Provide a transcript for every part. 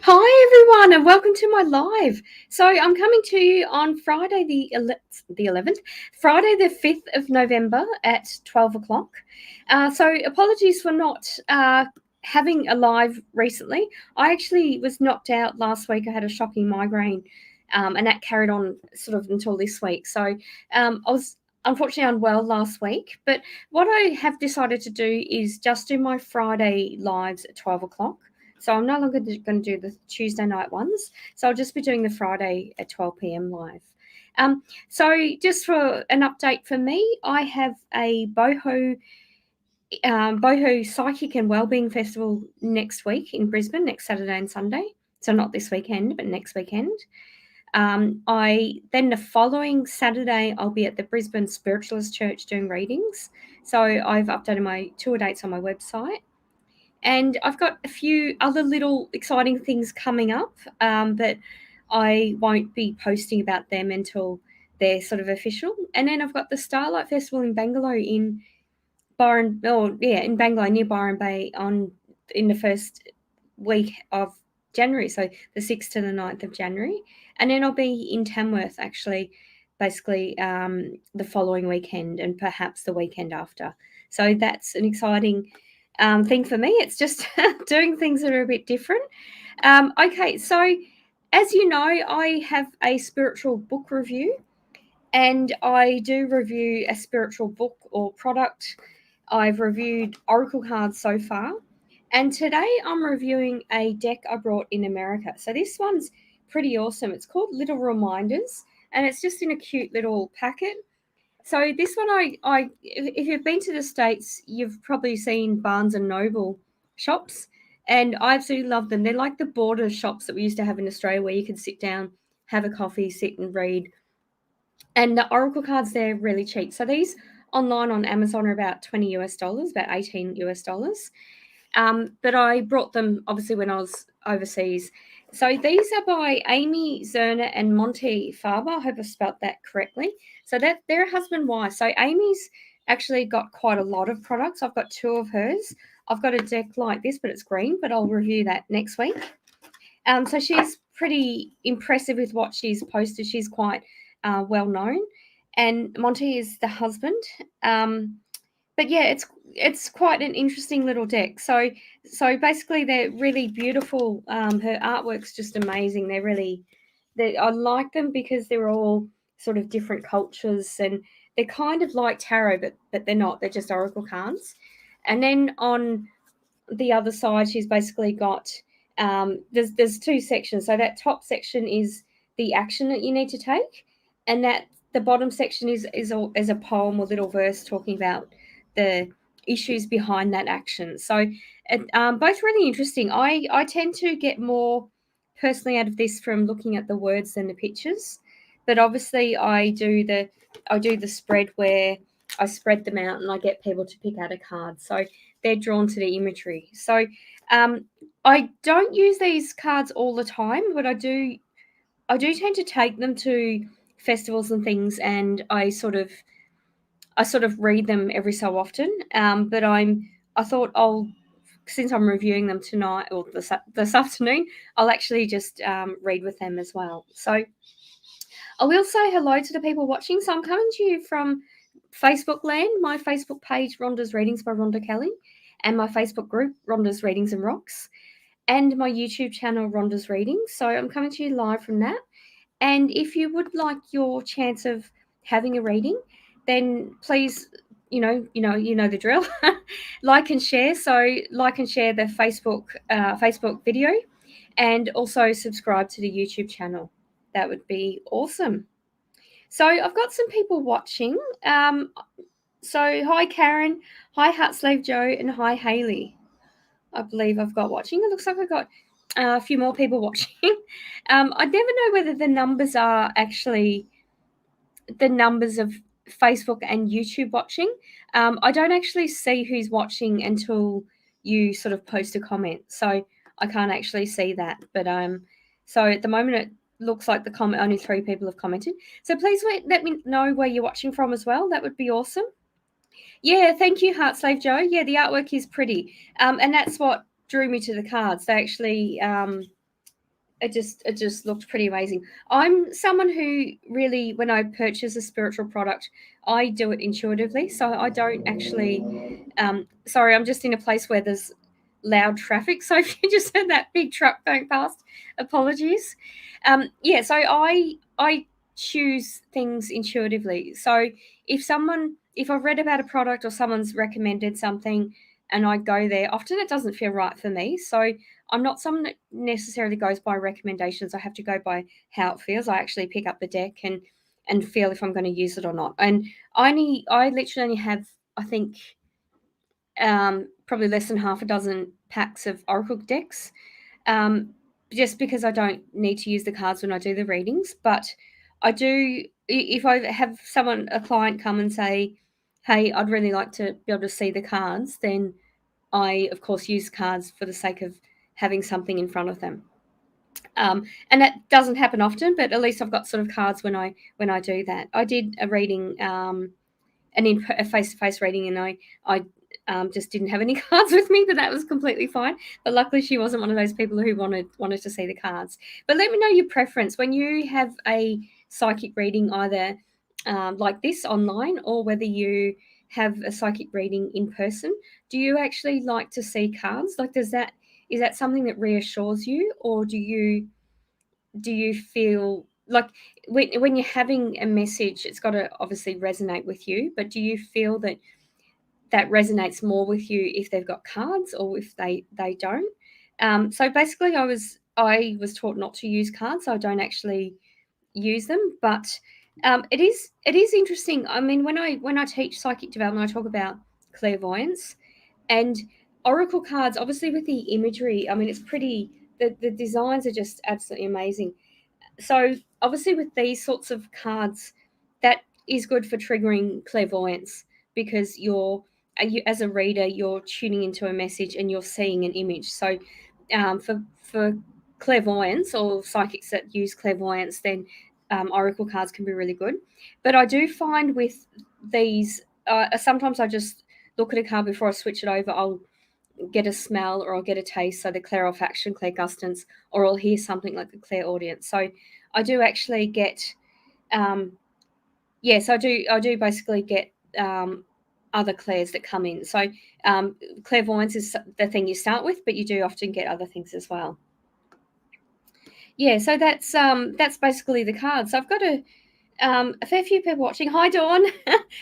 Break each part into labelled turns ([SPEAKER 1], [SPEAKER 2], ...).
[SPEAKER 1] Hi everyone, and welcome to my live. So I'm coming to you on Friday the 11th, Friday the 5th of November at 12 o'clock. So apologies for not having a live recently. I actually was knocked out last week. I had a shocking migraine, and that carried on sort of until this week. So I was unfortunately unwell last week. But what I have decided to do is just do my Friday lives at 12 o'clock. So I'm no longer going to do the Tuesday night ones. So I'll just be doing the Friday at 12 p.m. live. So just for an update for me, I have a Boho Psychic and Wellbeing Festival next week in Brisbane, next Saturday and Sunday. So not this weekend, but next weekend. Then the following Saturday, I'll be at the Brisbane Spiritualist Church doing readings. So I've updated my tour dates on my website. And I've got a few other little exciting things coming up, but I won't be posting about them until they're sort of official. And then I've got the Starlight Festival in Bangalore in Bangalore near Byron Bay in the first week of January, so the 6th to the 9th of January. And then I'll be in Tamworth actually, basically the following weekend and perhaps the weekend after. So that's an exciting thing for me. It's just doing things that are a bit different. Okay, so as you know, I have a spiritual book review, and I do review a spiritual book or product. I've reviewed oracle cards so far, and today I'm reviewing a deck I brought in America. So this one's pretty awesome. It's called Little Reminders, and it's just in a cute little packet. So this one, if you've been to the States, you've probably seen Barnes and Noble shops, and I absolutely love them. They're like the border shops that we used to have in Australia, where you could sit down, have a coffee, sit and read. And the Oracle cards, they're really cheap. So these online on Amazon are about $20, about $18. But I brought them obviously when I was overseas. So these are by Amy Zerner and Monte Farber. I hope I spelt that correctly. So that they're a husband and wife. So Amy's actually got quite a lot of products. I've got 2 of hers. I've got a deck like this, but it's green, but I'll review that next week. So she's pretty impressive with what she's posted. She's quite well known, and Monty is the husband. But yeah, it's quite an interesting little deck. So basically, they're really beautiful. Her artwork's just amazing. I like them because they're all sort of different cultures, and they're kind of like tarot, but they're not. They're just oracle cards. And then on the other side, she's basically got there's 2 sections. So that top section is the action that you need to take, and that the bottom section is a poem or little verse talking about the issues behind that action. So both really interesting. I tend to get more personally out of this from looking at the words than the pictures, but obviously I do the spread where I spread them out and I get people to pick out a card. So they're drawn to the imagery. So I don't use these cards all the time, but I do tend to take them to festivals and things, and I sort of read them every so often. But I thought since I'm reviewing them tonight or this afternoon, I'll actually just read with them as well. So I will say hello to the people watching. So I'm coming to you from Facebook land, my Facebook page, Rhonda's Readings by Rhonda Kelly, and my Facebook group, Rhonda's Readings and Rocks, and my YouTube channel, Rhonda's Readings. So I'm coming to you live from that. And if you would like your chance of having a reading, then please, you know the drill. Like and share. So like and share the Facebook video, and also subscribe to the YouTube channel. That would be awesome. So I've got some people watching. So hi Karen, hi Heartslave Joe, and hi Haley. I believe I've got watching. It looks like I've got a few more people watching. I never know whether the numbers are actually the numbers of Facebook and YouTube watching. I don't actually see who's watching until you sort of post a comment, so I can't actually see that. But so at the moment it looks like only 3 people have commented. So please let me know where you're watching from as well. That would be awesome. Yeah, thank you, Heartslave Joe. Yeah, the artwork is pretty, and that's what drew me to the cards. They actually it just looked pretty amazing. I'm someone who really, when I purchase a spiritual product, I do it intuitively. So I don't actually. Sorry, I'm just in a place where there's loud traffic. So if you just heard that big truck going past, apologies. Yeah, so I choose things intuitively. So if I've read about a product or someone's recommended something and I go there, often it doesn't feel right for me. So I'm not someone that necessarily goes by recommendations. I have to go by how it feels. I actually pick up the deck and feel if I'm going to use it or not. And I literally only have, I think, probably less than half a dozen packs of oracle decks, um, just because I don't need to use the cards when I do the readings. But I do, if I have a client come and say, hey, I'd really like to be able to see the cards, then I, of course, use cards for the sake of having something in front of them. And that doesn't happen often, but at least I've got sort of cards when I do that. I did a reading, a face-to-face reading, and I just didn't have any cards with me, but that was completely fine. But luckily, she wasn't one of those people who wanted to see the cards. But let me know your preference when you have a psychic reading, either like this online or whether you have a psychic reading in person. Do you actually like to see cards? Like, is that something that reassures you, or do you feel like when you're having a message, it's got to obviously resonate with you, but do you feel that resonates more with you if they've got cards or if they don't? So basically, I was taught not to use cards, so I don't actually use them. But it is interesting. I mean, when I teach psychic development, I talk about clairvoyance and oracle cards. Obviously, with the imagery, I mean, it's pretty. The designs are just absolutely amazing. So obviously with these sorts of cards, that is good for triggering clairvoyance because as a reader, you're tuning into a message and you're seeing an image. So for clairvoyance or psychics that use clairvoyance, then oracle cards can be really good. But I do find with these, sometimes I just look at a card before I switch it over. I'll get a smell or I'll get a taste, so the clairolfaction, clairgustance, or I'll hear something like the clairaudience. So I do actually get, yes, I do basically get other clairs that come in. So clairvoyance is the thing you start with, but you do often get other things as well. Yeah, so that's basically the cards. So I've got a fair few people watching. Hi, Dawn.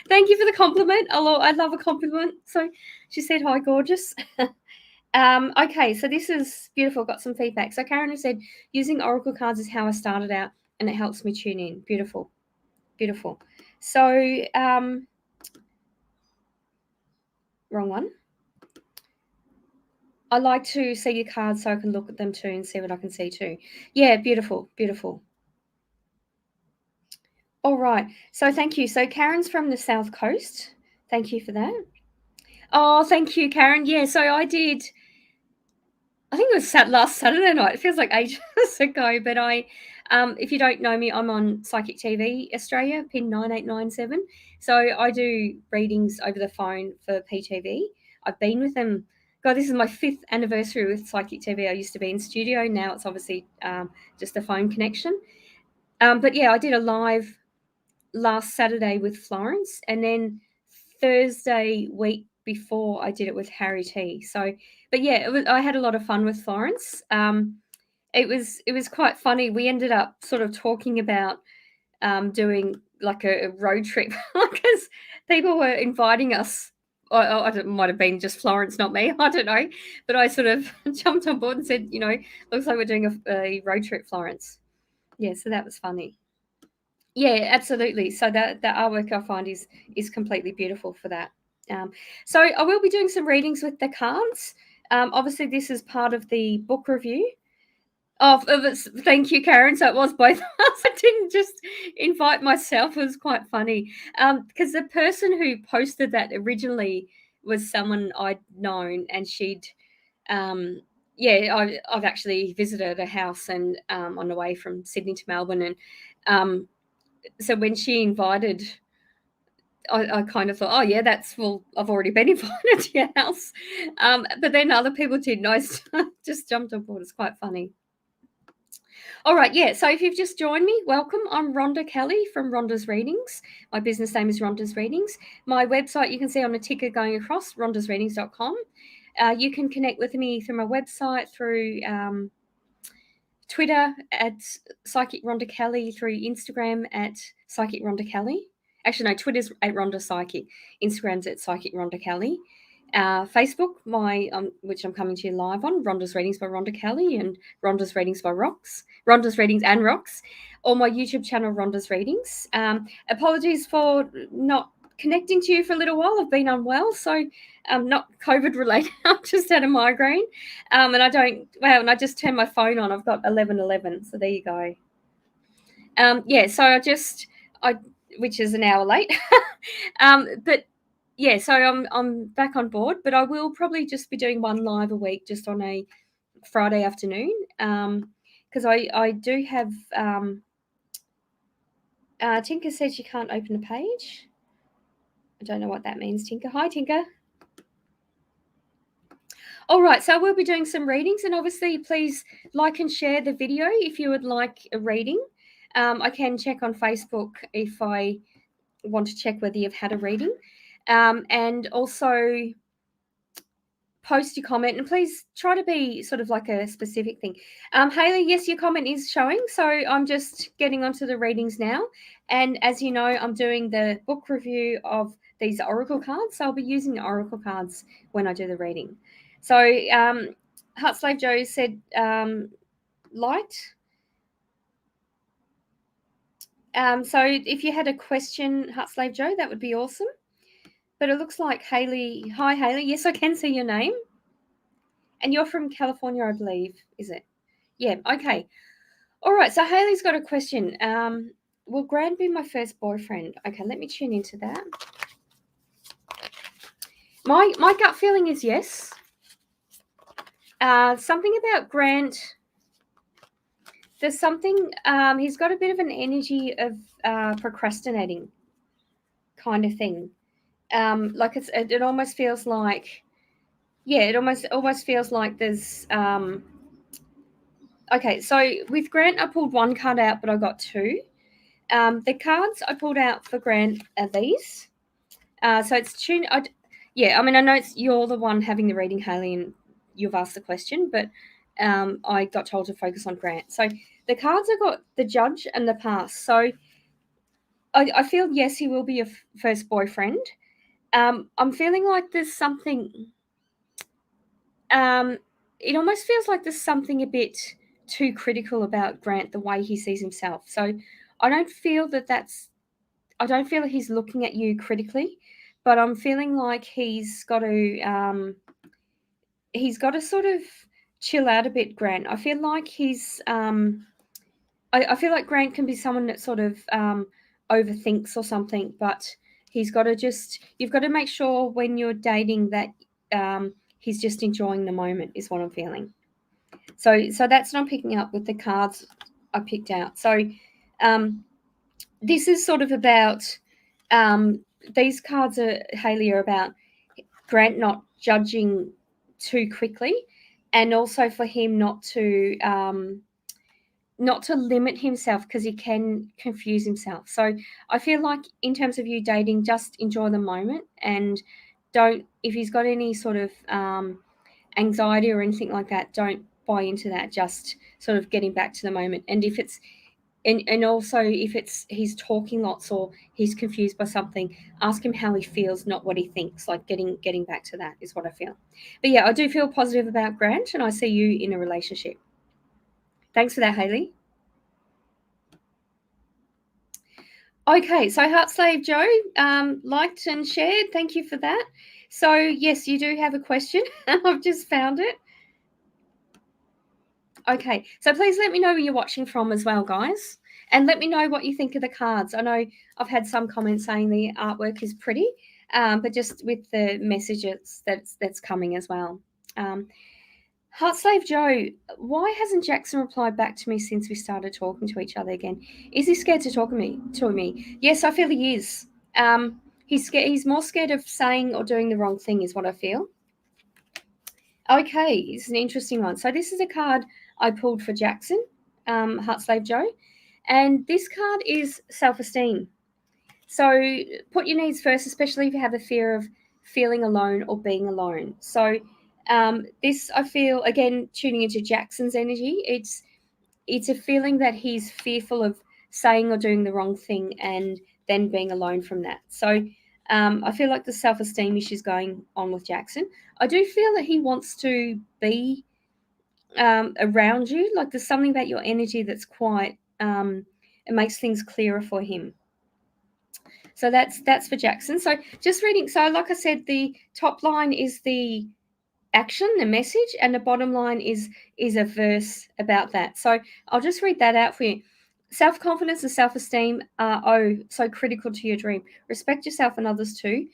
[SPEAKER 1] Thank you for the compliment. I love a compliment. So she said, hi, gorgeous. Okay, so this is beautiful. Got some feedback. So Karen has said, using oracle cards is how I started out, and it helps me tune in. Beautiful, beautiful. So, wrong one. I like to see your cards so I can look at them too and see what I can see too. Yeah, beautiful, beautiful. All right. So thank you. So Karen's from the South Coast. Thank you for that. Oh, thank you, Karen. Yeah, so I think it was last Saturday night. It feels like ages ago, but if you don't know me, I'm on Psychic TV Australia, pin 9897. So I do readings over the phone for PTV. I've been with them. God, this is my 5th anniversary with Psychic TV. I used to be in studio. Now it's obviously just a phone connection. But yeah, I did a live last Saturday with Florence, and then Thursday week before I did it with Harry T. So, but yeah, I had a lot of fun with Florence. It was quite funny. We ended up sort of talking about doing like a road trip because people were inviting us. It might have been just Florence, not me. I don't know, but I sort of jumped on board and said, looks like we're doing a road trip, Florence. Yeah, so that was funny. Yeah, absolutely. So the artwork I find is completely beautiful for that. So I will be doing some readings with the cards. Obviously, this is part of the book review. Thank you, Karen. So it was both of us. I didn't just invite myself. It was quite funny because the person who posted that originally was someone I'd known, and she'd I've actually visited a house and on the way from Sydney to Melbourne, and so when she invited, I kind of thought, oh yeah, I've already been invited to your house, but then other people didn't. I just jumped on board. It's quite funny. All right, yeah. So if you've just joined me, welcome. I'm Rhonda Kelly from Rhonda's Readings. My business name is Rhonda's Readings. My website you can see on a ticker going across, rhondasreadings.com. You can connect with me through my website, through Twitter at Psychic Rhonda Kelly, through Instagram at Psychic Rhonda Kelly. Actually, no, Twitter's at Rhonda Psychic, Instagram's at Psychic Rhonda Kelly. Facebook, my which I'm coming to you live on, Rhonda's Readings by Rhonda Kelly and Rhonda's Readings by Rocks, Rhonda's Readings and Rocks, or my YouTube channel, Rhonda's Readings. Apologies for not connecting to you for a little while. I've been unwell, so not COVID related. I've just had a migraine, and and I just turned my phone on. I've got 11:11, so there you go. Yeah, so which is an hour late, but yeah, so I'm back on board, but I will probably just be doing one live a week, just on a Friday afternoon, because I do have. Tinker says she can't open a page. I don't know what that means, Tinker. Hi, Tinker. All right, so we'll be doing some readings, and obviously, please like and share the video if you would like a reading. I can check on Facebook if I want to check whether you've had a reading, and also post your comment, and please try to be sort of like a specific thing. Haley, yes, your comment is showing, so I'm just getting onto the readings now, and as you know, I'm doing the book review of these oracle cards, so I'll be using the oracle cards when I do the reading. So Heart Slave Joe said light. So if you had a question, Heart Slave Joe, that would be awesome. But it looks like Haley. Hi, Haley. Yes, I can see your name. And you're from California, I believe, is it? Yeah, okay. All right, so Haley's got a question. Will Grant be my first boyfriend? Okay, let me tune into that. My gut feeling is yes. Something about Grant. There's something. He's got a bit of an energy of procrastinating, kind of thing. Like it almost feels like. Yeah, it almost feels like there's. Okay, so with Grant, I pulled one card out, but I got two. The cards I pulled out for Grant are these. So it's tune. Yeah, I mean, I know you're the one having the reading, Haley, and you've asked the question, but I got told to focus on Grant. So the cards I got the Judge and the Past. So I feel yes, he will be your first boyfriend. I'm feeling like there's something. It almost feels like there's something a bit too critical about Grant, the way he sees himself. So I don't feel I don't feel like he's looking at you critically, but I'm feeling like he's got to sort of chill out a bit, Grant. I feel like I feel like Grant can be someone that sort of overthinks or something, but you've got to make sure when you're dating that he's just enjoying the moment is what I'm feeling. So that's what I'm picking up with the cards I picked out. So this is sort of about these cards Haley, are about Grant not judging too quickly, and also for him not to limit himself, because he can confuse himself. So I feel like in terms of you dating, just enjoy the moment, and don't, if he's got any sort of anxiety or anything like that, don't buy into that. Just sort of getting back to the moment. And if it's and also if it's he's talking lots or he's confused by something, ask him how he feels, not what he thinks. Like getting back to that is what I feel. But yeah, I do feel positive about Grant, and I see you in a relationship. Thanks for that, Haley. Okay, so Heart Slave Joe liked and shared. Thank you for that. So yes, you do have a question. I've just found it. Okay, so please let me know where you're watching from as well, guys. And let me know what you think of the cards. I know I've had some comments saying the artwork is pretty, but just with the messages that's coming as well. Heart Slave Joe, why hasn't Jackson replied back to me since we started talking to each other again? Is he scared to talk to me? Yes, I feel he is. He's scared. He's more scared of saying or doing the wrong thing, is what I feel. Okay, it's an interesting one. So this is a card I pulled for Jackson. Heart Slave Joe. And this card is self-esteem. So put your needs first, especially if you have a fear of feeling alone or being alone. So this, I feel, again, tuning into Jackson's energy, it's a feeling that he's fearful of saying or doing the wrong thing and then being alone from that. So I feel like the self-esteem issues going on with Jackson. I do feel that he wants to be around you. Like there's something about your energy that's quite, it makes things clearer for him. So that's for Jackson. So just reading. So like I said, the top line is the action, the message, and the bottom line is a verse about that. So I'll just read that out for you. Self-confidence and self-esteem are so critical to your dream. Respect yourself and others too.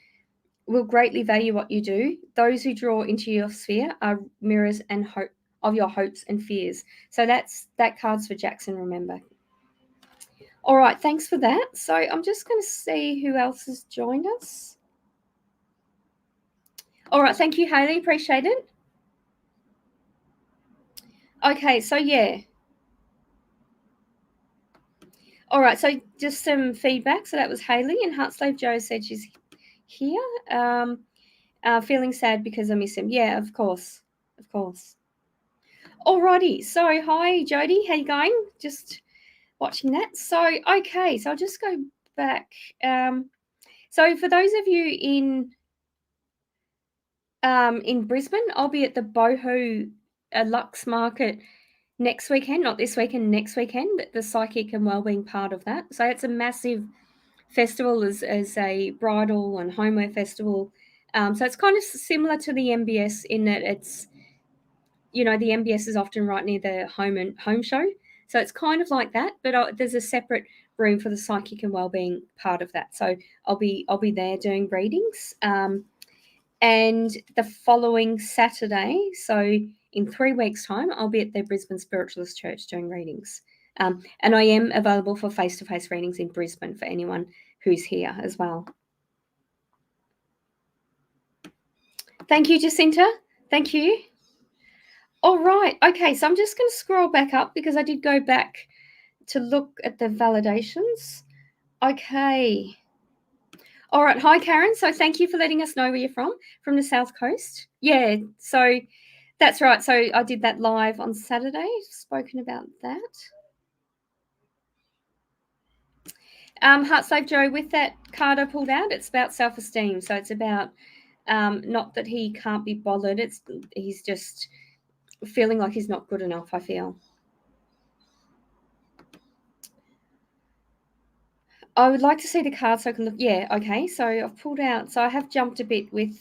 [SPEAKER 1] Will greatly value what you do. Those who draw into your sphere are mirrors and hope of your hopes and fears. So that card's for Jackson, remember. All right, thanks for that. So I'm just going to see who else has joined us. All right, thank you, Hayley. Appreciate it. Okay, so yeah. All right, so just some feedback. So that was Hayley, and Heart Slave Joe said she's here. Feeling sad because I miss him. Yeah, of course. Of course. Alrighty, so hi Jody, how you going? Just watching that. So okay, so I'll just go back. So for those of you in Brisbane, I'll be at the Boho Lux Market next weekend, not this weekend, next weekend, the psychic and wellbeing part of that. So it's a massive festival as a bridal and homeware festival. So it's kind of similar to the MBS in that it's, the MBS is often right near the home show. So it's kind of like that, but there's a separate room for the psychic and wellbeing part of that. So I'll be there doing readings. And the following Saturday, so in 3 weeks' time, I'll be at the Brisbane Spiritualist Church doing readings. And I am available for face-to-face readings in Brisbane for anyone who's here as well. Thank you, Jacinta. Thank you. All right. Okay, so I'm just going to scroll back up because I did go back to look at the validations. Okay. All right. Hi, Karen. So thank you for letting us know where you're from the South Coast. Yeah, so that's right. So I did that live on Saturday, spoken about that. Heart Slave Joe, with that card I pulled out, it's about self-esteem. So it's about not that he can't be bothered. He's just feeling like he's not good enough, I feel. I would like to see the card so I can look. Yeah, okay. So I've pulled out. So I have jumped a bit with.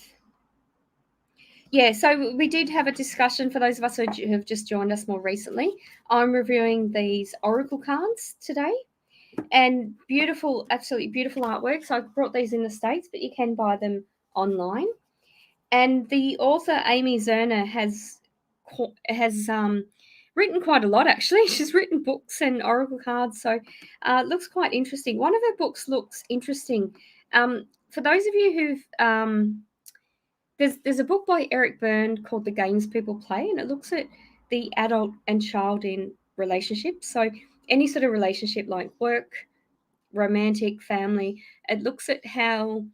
[SPEAKER 1] Yeah, so we did have a discussion for those of us who have just joined us more recently. I'm reviewing these oracle cards today, and beautiful, absolutely beautiful artwork. So I brought these in the States, but you can buy them online. And the author Amy Zerner has written quite a lot, actually. She's written books and oracle cards, so it looks quite interesting. One of her books looks interesting. For those of you who've there's a book by Eric Byrne called The Games People Play, and it looks at the adult and child in relationships. So any sort of relationship like work, romantic, family, it looks at how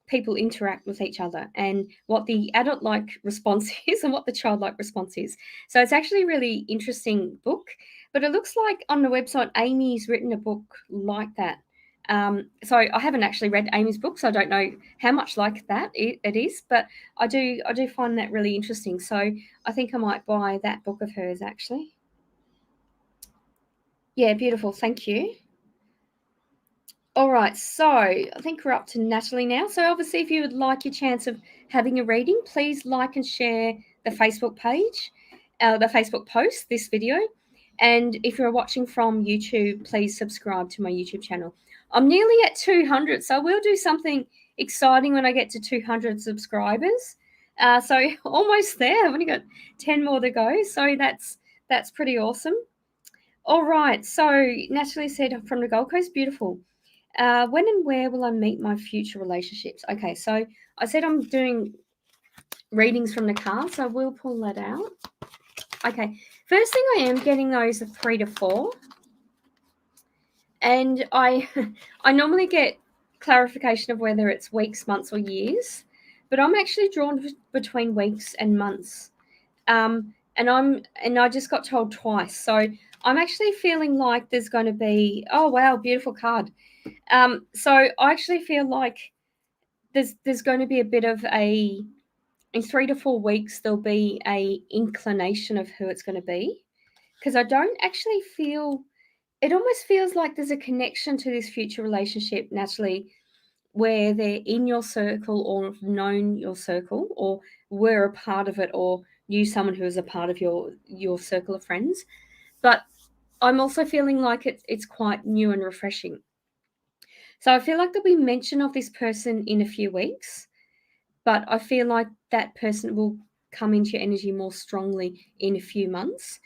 [SPEAKER 1] people interact with each other and what the adult like response is and what the child like response is. So it's actually a really interesting book, but it looks like on the website Amy's written a book like that. So I haven't actually read Amy's book, so I don't know how much like that it is, but I do find that really interesting. So I think I might buy that book of hers actually. Yeah, beautiful. Thank you. All right, so I think we're up to Natalie now. So obviously, if you would like your chance of having a reading, please like and share the Facebook page, the Facebook post, this video. And if you're watching from YouTube, please subscribe to my YouTube channel. I'm nearly at 200, so we'll do something exciting when I get to 200 subscribers. So almost there. I've only got 10 more to go, so that's pretty awesome. All right, so Natalie said from the Gold Coast, beautiful. When and where will I meet my future relationships? Okay, so I said I'm doing readings from the cards, so we'll pull that out. Okay, First thing I am getting those are 3 to 4. And I normally get clarification of whether it's weeks, months, or years, but I'm actually drawn between weeks and months. And I just got told twice, so I'm actually feeling like there's going to be, oh wow, beautiful card. So I actually feel like there's going to be a bit of a, in 3 to 4 weeks there'll be a inclination of who it's going to be, because I don't actually feel, it almost feels like there's a connection to this future relationship, Natalie, where they're in your circle or have known your circle or were a part of it or knew someone who was a part of your circle of friends. But I'm also feeling like it's quite new and refreshing. So I feel like there'll be mention of this person in a few weeks, but I feel like that person will come into your energy more strongly in a few months.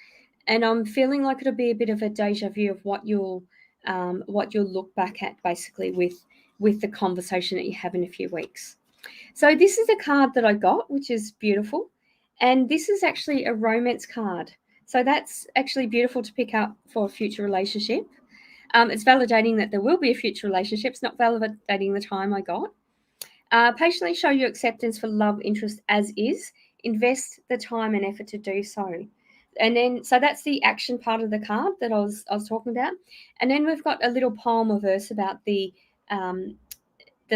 [SPEAKER 1] And I'm feeling like it'll be a bit of a deja vu of what you'll look back at, basically, with the conversation that you have in a few weeks. So this is a card that I got, which is beautiful, and this is actually a romance card. So that's actually beautiful to pick up for a future relationship. It's validating that there will be a future relationship. It's not validating the time I got. Patiently show your acceptance for love interest as is. Invest the time and effort to do so. And then, so that's the action part of the card that I was talking about. And then we've got a little poem or verse about the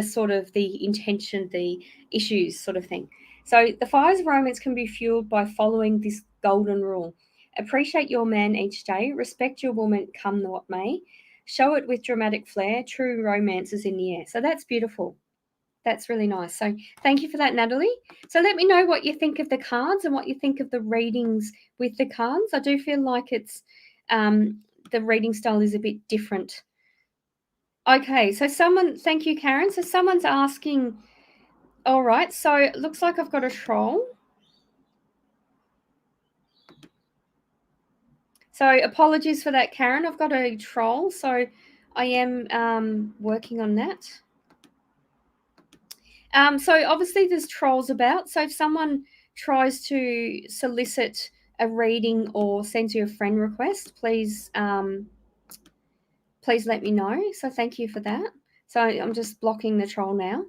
[SPEAKER 1] sort of the intention, the issues sort of thing. So the fires of romance can be fueled by following this golden rule. Appreciate your man each day. Respect your woman, come what may. Show it with dramatic flair. True romance is in the air. So that's beautiful. That's really nice. So thank you for that, Natalie. So let me know what you think of the cards and what you think of the readings with the cards. I do feel like it's the reading style is a bit different. Okay, so thank you, Karen. So someone's asking, all right, so it looks like I've got a troll. So apologies for that, Karen. I've got a troll, so I am working on that. So obviously there's trolls about. So if someone tries to solicit a reading or sends you a friend request, please let me know. So thank you for that. So I'm just blocking the troll now.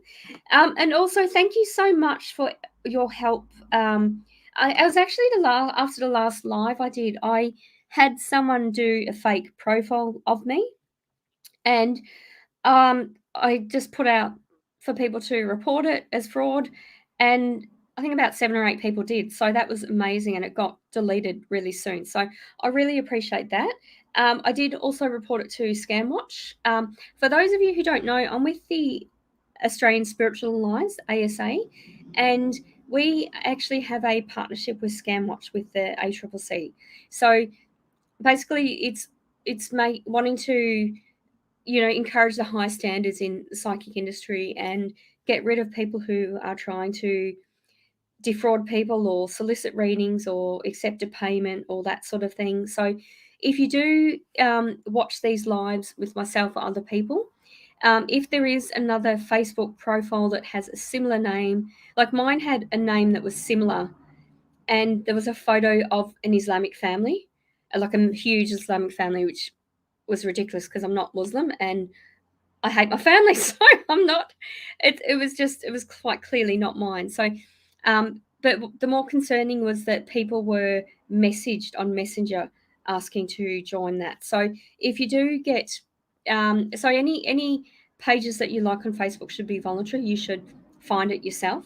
[SPEAKER 1] And also thank you so much for your help. I was actually after the last live I did, I had someone do a fake profile of me, and I just put out for people to report it as fraud, and I think about 7 or 8 people did. So that was amazing, and it got deleted really soon. So I really appreciate that. I did also report it to Scamwatch. For those of you who don't know, I'm with the Australian Spiritual Alliance, ASA, and we actually have a partnership with Scamwatch with the ACCC. So basically, it's wanting to encourage the high standards in the psychic industry and get rid of people who are trying to defraud people or solicit readings or accept a payment or that sort of thing. So if you do watch these lives with myself or other people, if there is another Facebook profile that has a similar name, like mine had a name that was similar, and there was a photo of an Islamic family, like a huge Islamic family, which was ridiculous because I'm not Muslim and I hate my family, so I'm not. It was quite clearly not mine. So, but the more concerning was that people were messaged on Messenger asking to join that. So if you do get, so any pages that you like on Facebook should be voluntary. You should find it yourself,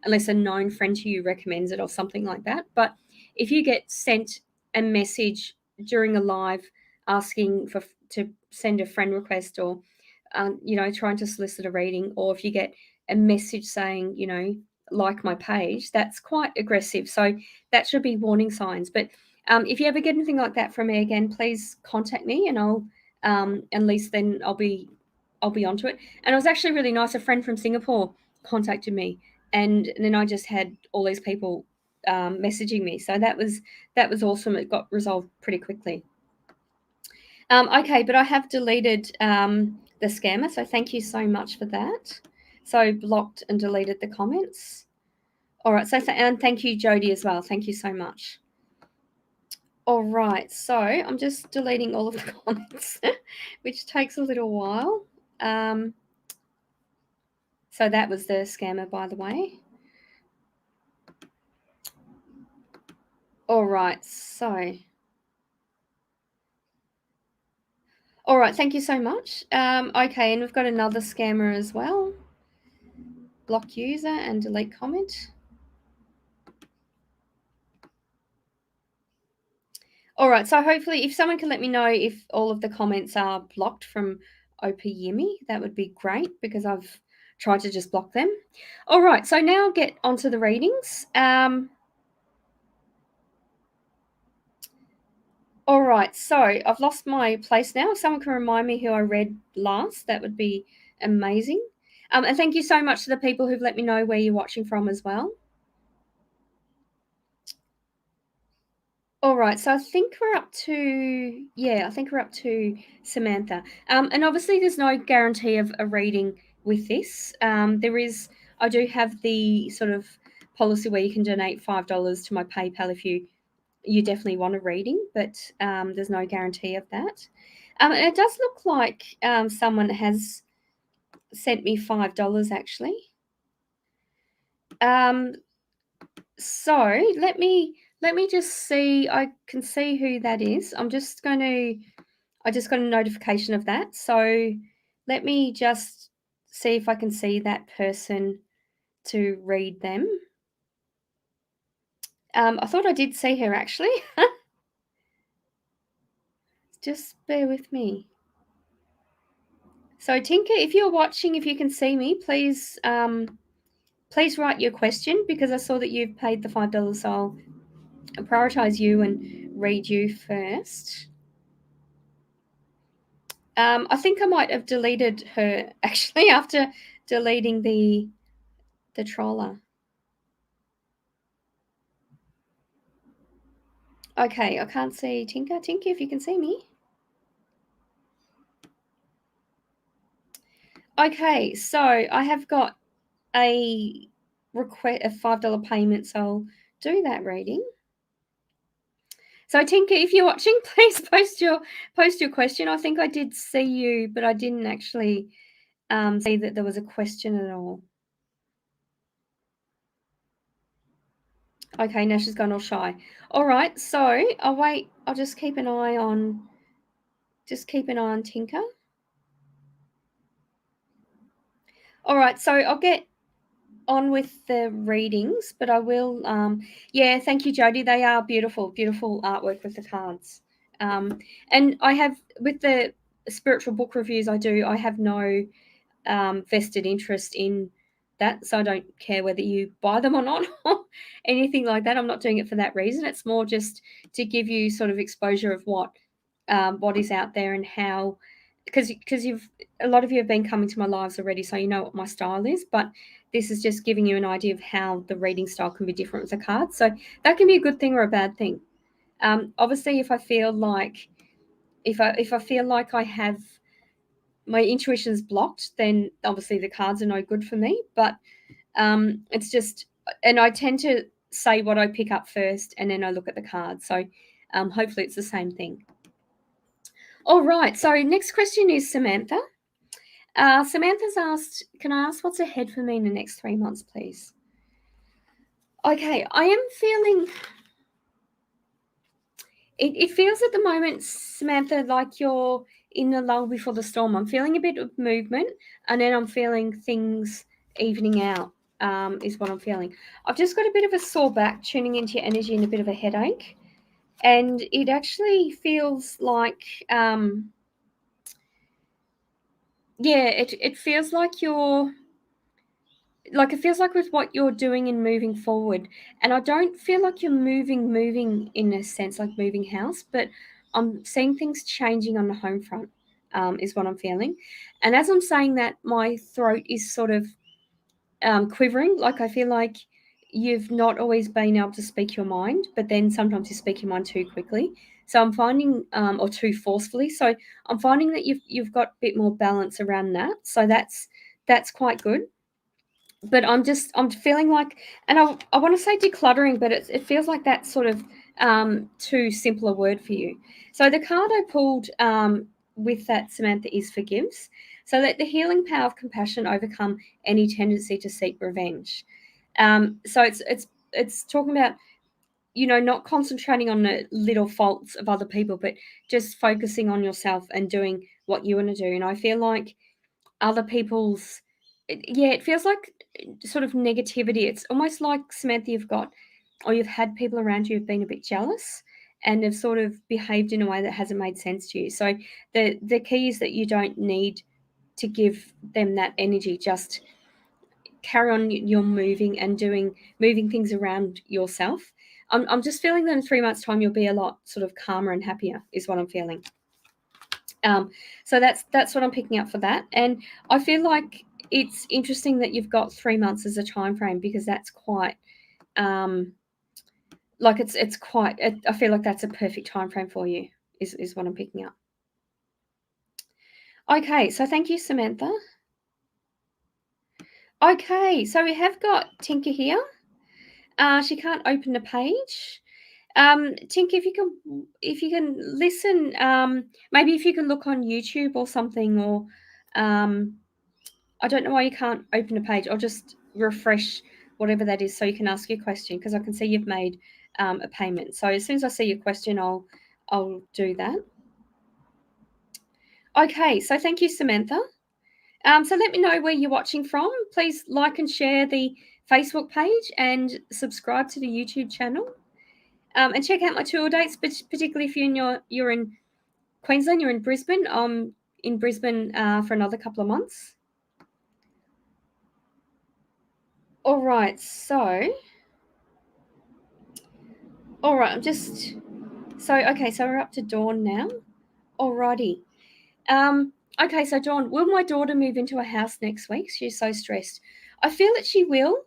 [SPEAKER 1] unless a known friend to you recommends it or something like that. But if you get sent a message during a live asking to send a friend request or trying to solicit a reading, or if you get a message saying, like my page, that's quite aggressive. So that should be warning signs. But if you ever get anything like that from me again, please contact me, and I'll at least then I'll be onto it. And it was actually really nice. A friend from Singapore contacted me, and then I just had all these people messaging me. So that was awesome. It got resolved pretty quickly. Okay, but I have deleted the scammer, so thank you so much for that. So blocked and deleted the comments. All right, and thank you, Jody, as well. Thank you so much. All right, so I'm just deleting all of the comments, which takes a little while. So that was the scammer, by the way. All right, so. All right, thank you so much. Okay, and we've got another scammer as well. Block user and delete comment. All right, so hopefully if someone can let me know if all of the comments are blocked from OP Yimmy, that would be great because I've tried to just block them. All right, so now I'll get onto the readings. All right, so I've lost my place now. If someone can remind me who I read last, that would be amazing. And thank you so much to the people who've let me know where you're watching from as well. All right, so I think we're up to Samantha. And obviously there's no guarantee of a reading with this. I do have the sort of policy where you can donate $5 to my PayPal if you definitely want a reading, but there's no guarantee of that. And it does look like someone has sent me $5 actually. So let me just see. I can see who that is. I just got a notification of that. So let me just see if I can see that person to read them. I thought I did see her actually. Just bear with me. So Tinker, if you're watching, if you can see me, please please write your question because I saw that you've paid the $5. So I'll prioritize you and read you first. I think I might have deleted her actually after deleting the troller. Okay, I can't see Tinker. Tinker, if you can see me. Okay, so I have got a request, a $5 payment, so I'll do that reading. So Tinker, if you're watching, please post your question. I think I did see you, but I didn't actually see that there was a question at all. Okay, now she's gone all shy. All right, so I'll wait. I'll just keep an eye on Tinker. All right, so I'll get on with the readings, but I will. Yeah, thank you, Jody. They are beautiful, beautiful artwork with the cards. And I have with the spiritual book reviews I have no vested interest in that, so I don't care whether you buy them or not or anything like that. I'm not doing it for that reason. It's more just to give you sort of exposure of what is out there and how, because you've a lot of you have been coming to my lives already, so you know what my style is, but this is just giving you an idea of how the reading style can be different with the cards. So that can be a good thing or a bad thing. Obviously, if I feel like I have my intuition's blocked, then obviously the cards are no good for me. But it's just, and I tend to say what I pick up first, and then I look at the cards. So hopefully it's the same thing. All right. So next question is Samantha. Samantha's asked, can I ask what's ahead for me in the next 3 months, please? Okay, I am feeling. It feels at the moment, Samantha, like you're in the lull before the storm. I'm feeling a bit of movement, and then I'm feeling things evening out, is what I'm feeling. I've just got a bit of a sore back tuning into your energy and a bit of a headache. And it actually feels like, it feels like it feels like with what you're doing and moving forward, and I don't feel like you're moving in a sense like moving house, but I'm seeing things changing on the home front, is what I'm feeling. And as I'm saying that, my throat is sort of quivering. Like I feel like you've not always been able to speak your mind, but then sometimes you speak your mind too quickly. So I'm finding, or too forcefully. So I'm finding that you've got a bit more balance around that. So that's quite good. But I'm feeling like, and I want to say decluttering, but it feels like that sort of too simple a word for you. So the card I pulled with that, Samantha, is forgives. So let the healing power of compassion overcome any tendency to seek revenge. So it's talking about, you know, not concentrating on the little faults of other people, but just focusing on yourself and doing what you want to do. And I feel like other people's, yeah, it feels like sort of negativity. It's almost like, Samantha, you've had people around you who've been a bit jealous and have sort of behaved in a way that hasn't made sense to you. So the key is that you don't need to give them that energy. Just carry on your moving and moving things around yourself. I'm just feeling that in 3 months' time you'll be a lot sort of calmer and happier, is what I'm feeling. So that's what I'm picking up for that. And I feel like it's interesting that you've got 3 months as a time frame, because that's quite like it's quite. I feel like that's a perfect time frame for you. Is what I'm picking up. Okay, so thank you, Samantha. Okay, so we have got Tinker here. She can't open the page. Tink, if you can listen, maybe if you can look on YouTube or something, or I don't know why you can't open a page. I'll just refresh whatever that is so you can ask your question, because I can see you've made a payment. So as soon as I see your question, I'll do that. Okay, so thank you, Samantha. So let me know where you're watching from. Please like and share the Facebook page and subscribe to the YouTube channel. And check out my tour dates, particularly if you're in Queensland, you're in Brisbane. I'm in Brisbane for another couple of months. All right, so so we're up to Dawn now. Alrighty. Okay, so Dawn, will my daughter move into a house next week? She's so stressed. I feel that she will,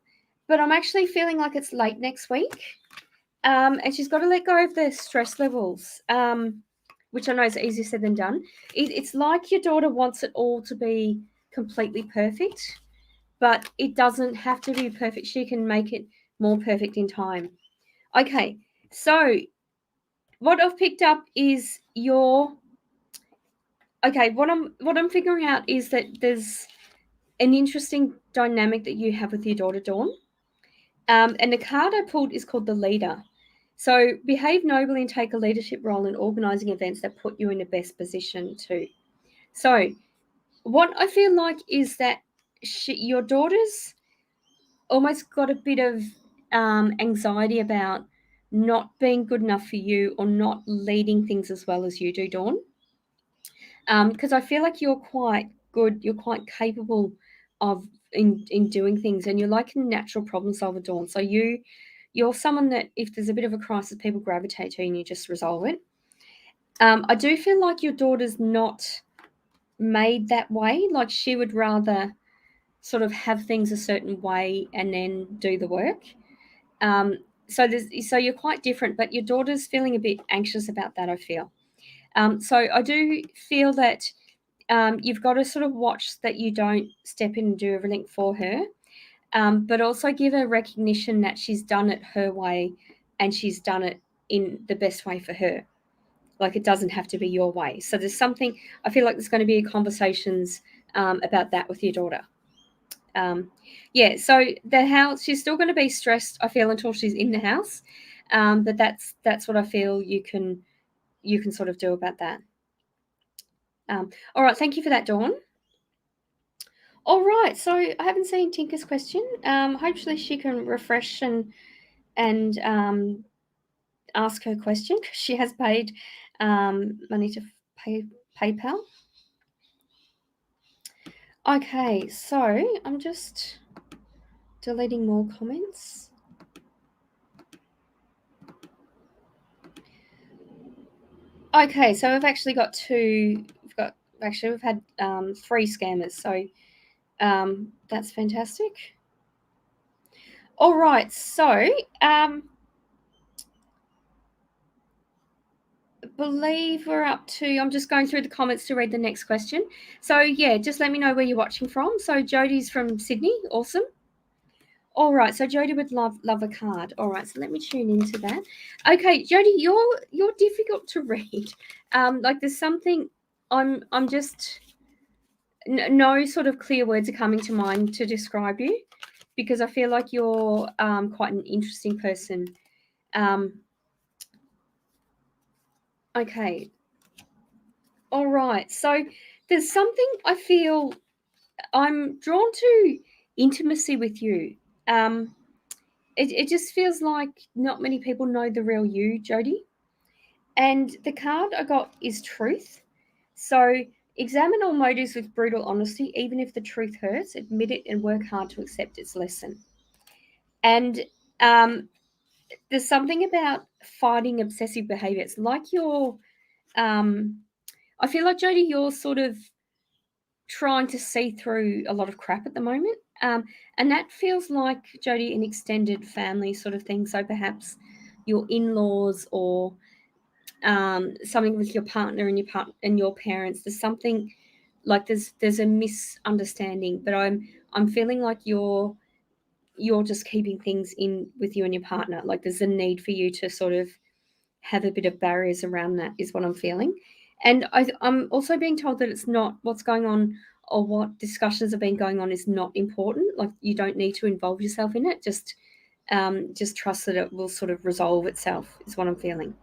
[SPEAKER 1] but I'm actually feeling like it's late next week. And she's got to let go of the stress levels, which I know is easier said than done. It's like your daughter wants it all to be completely perfect, but it doesn't have to be perfect. She can make it more perfect in time. Okay, so what I've picked up is what I'm figuring out is that there's an interesting dynamic that you have with your daughter, Dawn. And the card I pulled is called the Leader. So behave nobly and take a leadership role in organising events that put you in the best position too. So what I feel like is that your daughter's almost got a bit of anxiety about not being good enough for you, or not leading things as well as you do, Dawn. Because I feel like you're quite good, you're quite capable of in doing things, and you're like a natural problem solver, Dawn. So you're someone that if there's a bit of a crisis, people gravitate to you and you just resolve it. I do feel like your daughter's not made that way. Like she would rather sort of have things a certain way and then do the work. So you're quite different, but your daughter's feeling a bit anxious about that, I feel. So I do feel that you've got to sort of watch that you don't step in and do everything for her, but also give her recognition that she's done it her way and she's done it in the best way for her. Like it doesn't have to be your way. So there's something, I feel like there's going to be conversations about that with your daughter. So the house, she's still going to be stressed, I feel, until she's in the house. But that's what I feel you can sort of do about that. All right, thank you for that, Dawn. All right, so I haven't seen Tinker's question. Hopefully she can refresh and ask her question, because she has paid money to PayPal. Okay, so I'm just deleting more comments. Okay, so we've actually got we've had 3 scammers, so that's fantastic. All right, so believe we're up to, I'm just going through the comments to read the next question. So yeah, just let me know where you're watching from. So Jodie's from Sydney, awesome. All right, so Jody would love a card. All right, so let me tune into that. Okay, Jody, you're difficult to read. Like there's something I'm just no sort of clear words are coming to mind to describe you, because I feel like you're quite an interesting person. Okay, all right. So there's something I feel I'm drawn to intimacy with you. It just feels like not many people know the real you, Jody. And the card I got is truth. So examine all motives with brutal honesty, even if the truth hurts. Admit it and work hard to accept its lesson. And there's something about fighting obsessive behavior. It's like you're, I feel like Jody, you're sort of trying to see through a lot of crap at the moment. And that feels like, Jody, an extended family sort of thing. So perhaps your in-laws or something with your partner and your parents. There's something like there's a misunderstanding, but I'm feeling like you're just keeping things in with you and your partner. Like there's a need for you to sort of have a bit of barriers around that, is what I'm feeling. And I'm also being told that it's not what's going on or what discussions have been going on is not important. Like you don't need to involve yourself in it. Just trust that it will sort of resolve itself, is what I'm feeling.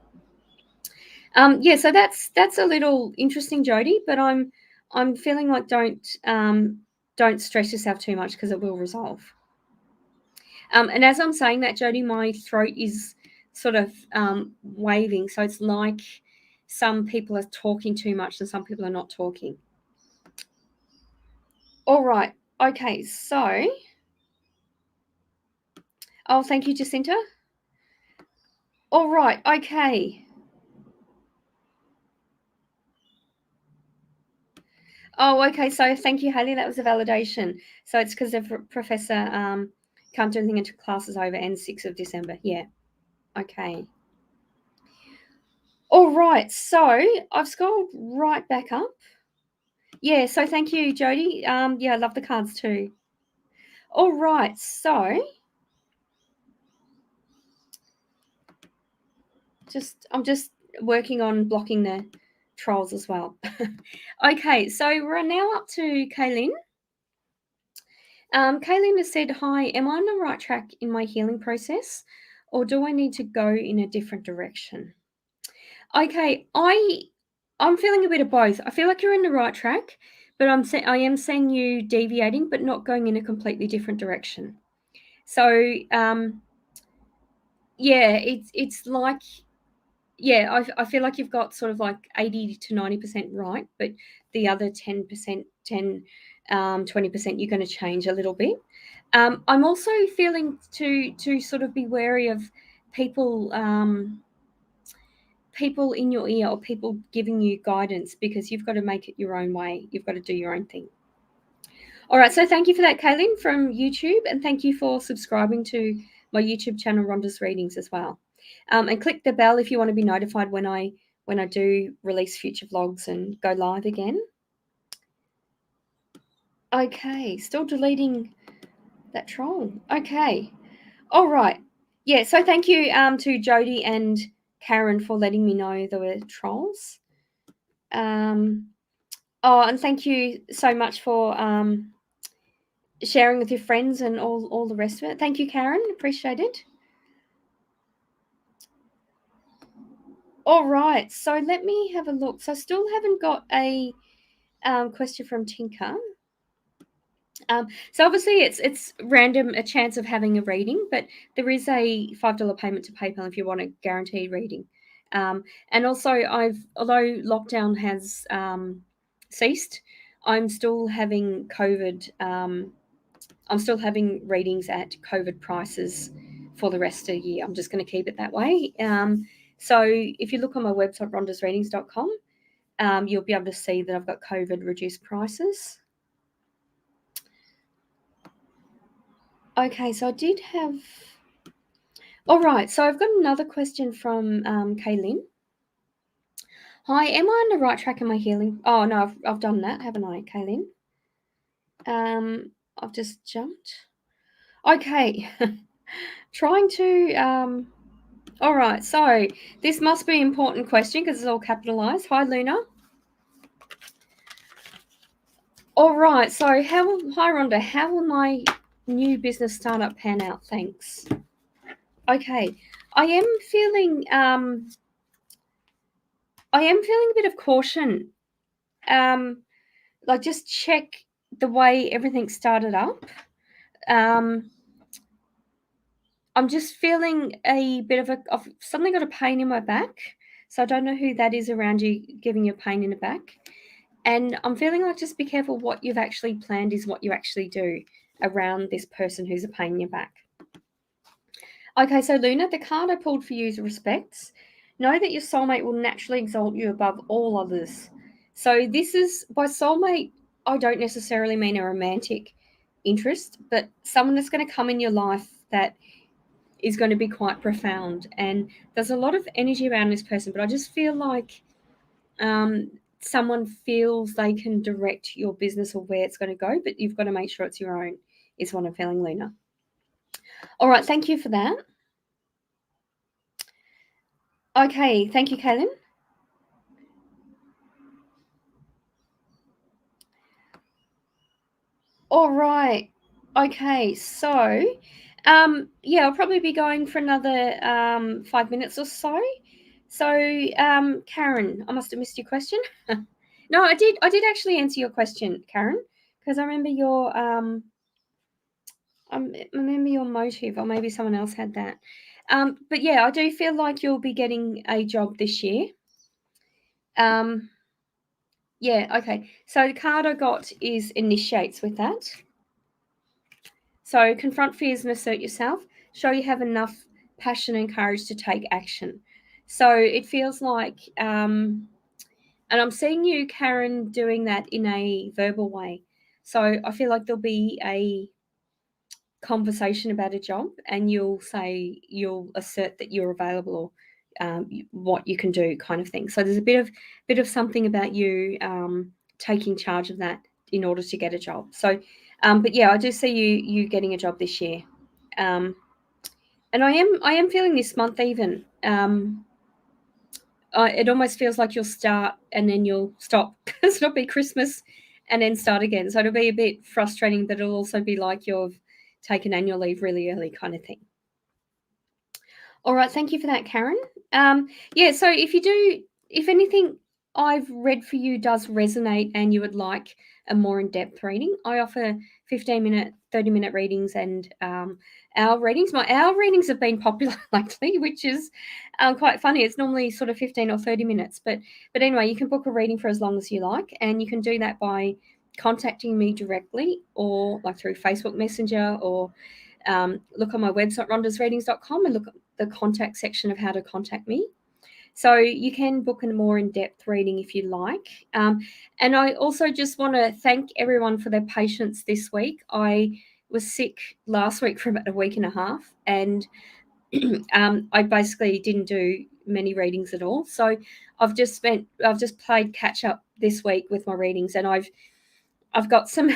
[SPEAKER 1] Yeah, so that's a little interesting, Jody. But I'm feeling like don't stress yourself too much because it will resolve. And as I'm saying that, Jody, my throat is sort of waving, so it's like some people are talking too much and some people are not talking. All right. Okay. So, oh, thank you, Jacinta. All right. Okay. Oh, okay. So thank you, Haley. That was a validation. So it's because the professor can't do anything until class is over and 6th of December. Yeah. Okay. All right. So I've scrolled right back up. Yeah. So thank you, Jody. Yeah, I love the cards too. All right. So I'm just working on blocking the trolls as well. Okay. So we're now up to Kaylin. Kaylin has said, "Hi, am I on the right track in my healing process, or do I need to go in a different direction?" Okay, I'm feeling a bit of both. I feel like you're in the right track, but I am seeing you deviating, but not going in a completely different direction. So yeah, it's like I feel like you've got sort of like 80 to 90% right, but the other 10%, 20% you're going to change a little bit. I'm also feeling to sort of be wary of people people in your ear or people giving you guidance, because you've got to make it your own way. You've got to do your own thing. All right, so thank you for that, Kaylin, from YouTube, and thank you for subscribing to my YouTube channel, Rhonda's Readings, as well. And click the bell if you want to be notified when I do release future vlogs and go live again. Okay, still deleting that troll. Okay, all right. Yeah, so thank you to Jody and Karen for letting me know there were trolls. Oh, and thank you so much for sharing with your friends and all the rest of it. Thank you, Karen. Appreciate it. All right, so let me have a look. So I still haven't got a question from Tinker. So obviously it's random, a chance of having a reading, but there is a $5 payment to PayPal if you want a guaranteed reading. And also although lockdown has ceased, I'm still having COVID. I'm still having readings at COVID prices for the rest of the year. I'm just going to keep it that way. So if you look on my website, rhondasreadings.com, you'll be able to see that I've got COVID reduced prices. Okay, so I did have. All right, so I've got another question from Kaylin. Hi, am I on the right track in my healing? Oh no, I've done that, haven't I, Kaylin? I've just jumped. Okay. Trying to. All right. So this must be an important question because it's all capitalized. Hi, Luna. All right. So hi, Rhonda. How will my new business startup pan out? Thanks. Okay. I am feeling. I am feeling a bit of caution. Like just check the way everything started up. Um, I'm just feeling a bit of I've suddenly got a pain in my back. So I don't know who that is around you giving you a pain in the back. And I'm feeling like just be careful what you've actually planned is what you actually do around this person who's a pain in your back. Okay, so Luna, the card I pulled for you is respects. Know that your soulmate will naturally exalt you above all others. So this is by soulmate, I don't necessarily mean a romantic interest, but someone that's going to come in your life that is going to be quite profound. And there's a lot of energy around this person, but I just feel like someone feels they can direct your business or where it's going to go, but you've got to make sure it's your own, is what I'm feeling, Luna. All right, thank you for that. Okay, thank you, Kaylin. All right. Okay, so yeah, I'll probably be going for another 5 minutes or so. So Karen, I must have missed your question. No, I did actually answer your question, Karen, because I remember your motive, or maybe someone else had that. But yeah, I do feel like you'll be getting a job this year. Um, yeah, okay. So the card I got is initiates with that. So confront fears and assert yourself. Show you have enough passion and courage to take action. So it feels like, and I'm seeing you, Karen, doing that in a verbal way. So I feel like there'll be a conversation about a job, and you'll assert that you're available or what you can do, kind of thing. So there's a bit of something about you taking charge of that in order to get a job. So, but yeah, I do see you getting a job this year, and I am feeling this month even. It almost feels like you'll start and then you'll stop because it'll be Christmas and then start again. So it'll be a bit frustrating, but it'll also be like you've taken annual leave really early, kind of thing. All right, thank you for that, Karen. Yeah, so if anything I've read for you does resonate and you would like a more in-depth reading, I offer 15-minute, 30-minute readings and hour readings. My hour readings have been popular lately, which is quite funny. It's normally sort of 15 or 30 minutes, but anyway, you can book a reading for as long as you like, and you can do that by contacting me directly or like through Facebook Messenger or look on my website, rhondasreadings.com, and look at the contact section of how to contact me. So you can book a more in-depth reading if you like. And I also just want to thank everyone for their patience this week. I was sick last week for about a week and a half, and I basically didn't do many readings at all. So I've just played catch up this week with my readings, and I've got some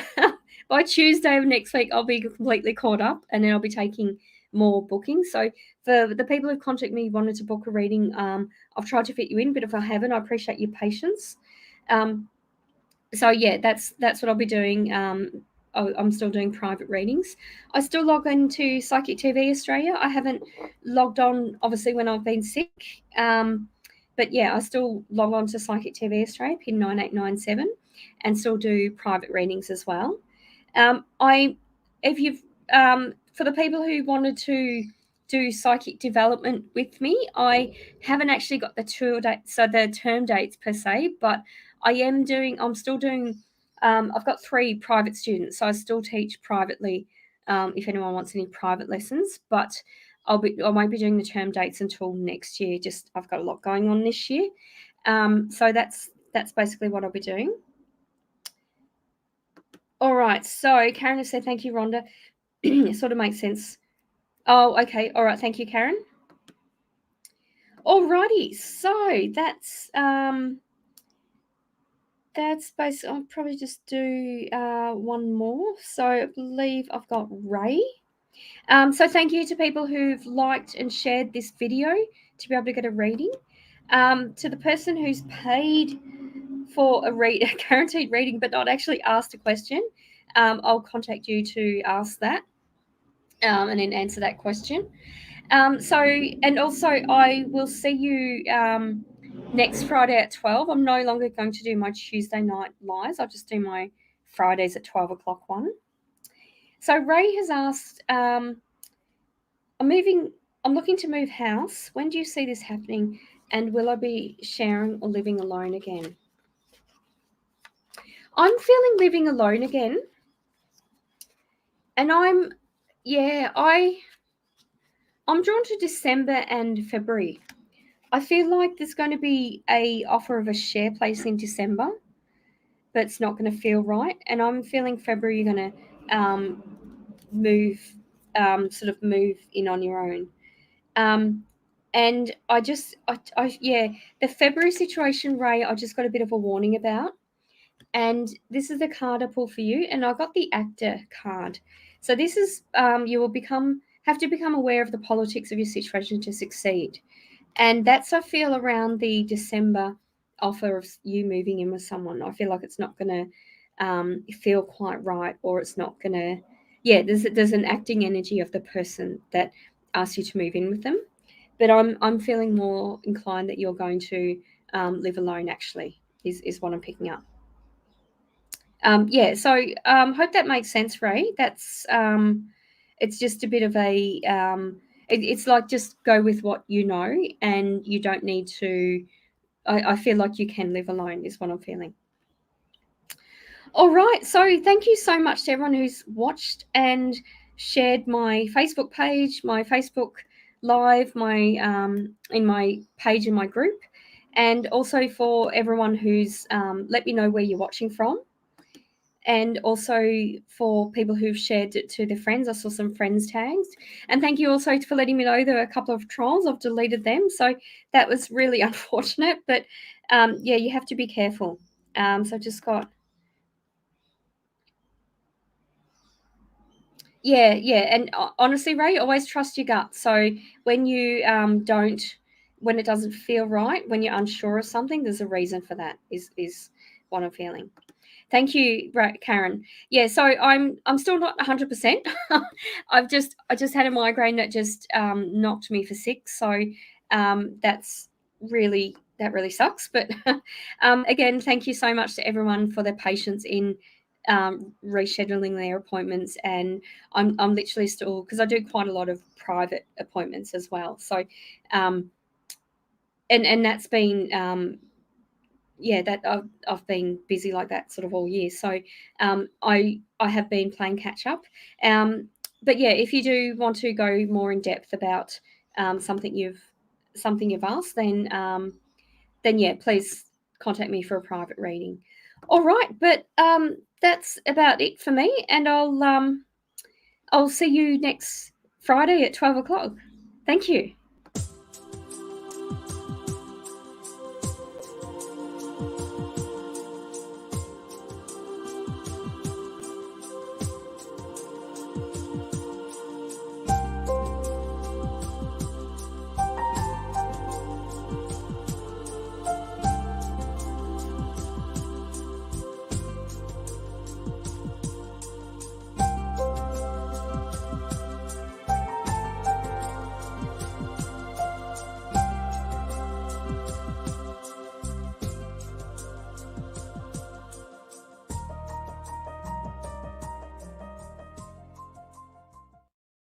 [SPEAKER 1] by Tuesday of next week I'll be completely caught up, and then I'll be taking more bookings. So for the people who contact me wanted to book a reading, I've tried to fit you in, but if I haven't, I appreciate your patience. So yeah, that's what I'll be doing. I'm still doing private readings. I still log into Psychic TV Australia. I haven't logged on obviously when I've been sick. But yeah, I still log on to Psychic TV Australia, pin 9897, and still do private readings as well. If you've, for the people who wanted to do psychic development with me, I haven't actually got the tour date, so the term dates per se, but I'm still doing, I've got 3 private students, so I still teach privately if anyone wants any private lessons, but I won't be doing the term dates until next year. Just I've got a lot going on this year. So that's basically what I'll be doing. All right. So Karen has said, thank you, Rhonda. It sort of makes sense. Oh, okay. All right. Thank you, Karen. All righty. So that's basically, I'll probably just do one more. So I believe I've got Ray. So thank you to people who've liked and shared this video to be able to get a reading. To the person who's paid for a guaranteed reading but not actually asked a question, I'll contact you to ask that and then answer that question. And also I will see you next Friday at 12. I'm no longer going to do my Tuesday night lives. I'll just do my Fridays at 12 o'clock one. So Ray has asked, I'm looking to move house. When do you see this happening? And will I be sharing or living alone again? I'm feeling living alone again. And I'm drawn to December and February. I feel like there's going to be a offer of a share place in December, but it's not going to feel right. And I'm feeling February you're going to move in on your own. And the February situation, Ray, I just got a bit of a warning about. And this is the card I pull for you, and I got the Actor card. So this is you will have to become aware of the politics of your situation to succeed. And that's, I feel, around the December offer of you moving in with someone. I feel like it's not going to feel quite right, or it's not going to, there's an acting energy of the person that asks you to move in with them. But I'm feeling more inclined that you're going to live alone, actually, is what I'm picking up. Hope that makes sense, Ray. That's it's just a bit of a it's like just go with what you know, and you don't need to. I feel like you can live alone is what I'm feeling. All right, so thank you so much to everyone who's watched and shared my Facebook page, my Facebook Live, my in my page in my group, and also for everyone who's let me know where you're watching from. And also for people who've shared it to their friends. I saw some friends tags. And thank you also for letting me know there were a couple of trolls. I've deleted them. So that was really unfortunate. But you have to be careful. So I just got... Yeah. And honestly, Ray, always trust your gut. So when you when it doesn't feel right, when you're unsure of something, there's a reason for that, is what I'm feeling. Thank you, Karen. Yeah, so I'm still not 100%. I just had a migraine that just knocked me for 6. So that really sucks. But again, thank you so much to everyone for their patience in rescheduling their appointments. And I'm literally still, because I do quite a lot of private appointments as well. So and that's been that I've been busy like that sort of all year. So I have been playing catch up. But yeah, if you do want to go more in depth about something you've asked, then yeah, please contact me for a private reading. All right, but that's about it for me, and I'll see you next Friday at 12 o'clock. Thank you.